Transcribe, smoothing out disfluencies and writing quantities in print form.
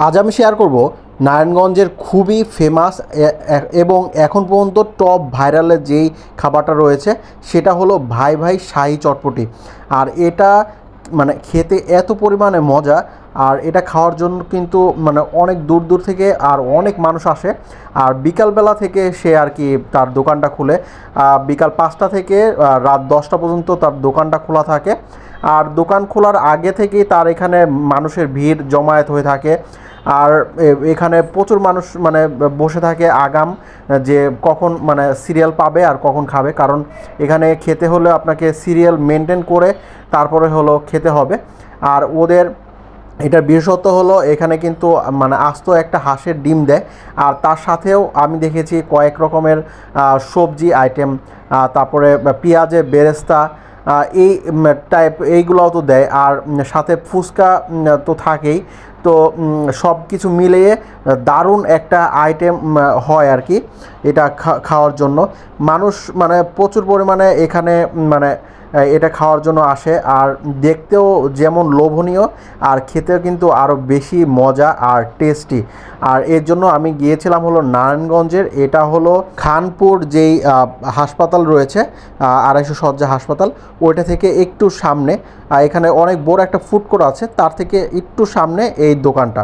আজ আমি শেয়ার করব নারায়ণগঞ্জের খুবই ফেমাস এবং এখন পর্যন্ত টপ ভাইরালের যেই খাবারটা রয়েছে সেটা হলো ভাই ভাই শাহি চটপটি। আর এটা মানে খেতে এত পরিমাণে মজা, আর এটা খাওয়ার জন্য কিন্তু মানে অনেক দূর দূর থেকে আর অনেক মানুষ আসে। আর বিকালবেলা থেকে সে আর কি তার দোকানটা খুলে, বিকাল 5টা থেকে রাত 10টা পর্যন্ত তার দোকানটা খোলা থাকে। আর দোকান খোলার আগে থেকেই তার এখানে মানুষের ভিড় জমায়েত হয়ে থাকে। আর এখানে প্রচুর মানুষ মানে বসে থাকে আগাম, যে কখন মানে সিরিয়াল পাবে আর কখন খাবে, কারণ এখানে খেতে হলে আপনাকে সিরিয়াল মেনটেন করে তারপরে হলো খেতে হবে। আর ওদের এটার বিশেষত্ব হলো এখানে কিন্তু মানে আস্ত একটা হাঁসের ডিম দেয়, আর তার সাথেও আমি দেখেছি কয়েক রকমের সবজি আইটেম, তারপরে পেঁয়াজের বেরেস্তা, এই টাইপ এইগুলোও তো দেয়, আর সাথে ফুচকা তো থাকেই। তো সব কিছু মিলিয়ে দারুণ একটা আইটেম হয় আর কি। এটা খাওয়ার জন্য মানুষ মানে প্রচুর পরিমাণে এখানে মানে এটা খাওয়ার জন্য আসে। আর দেখতেও যেমন লোভনীয়, আর খেতেও কিন্তু আরও বেশি মজা আর টেস্টি। আর এর জন্য আমি গিয়েছিলাম হলো নারায়ণগঞ্জের, এটা হলো খানপুর যেই হাসপাতাল রয়েছে, 250 শয্যা হাসপাতাল, ওইটা থেকে একটু সামনে। এখানে অনেক বড় একটা ফুড কোর্ট আছে, তার থেকে একটু সামনে এই দোকানটা।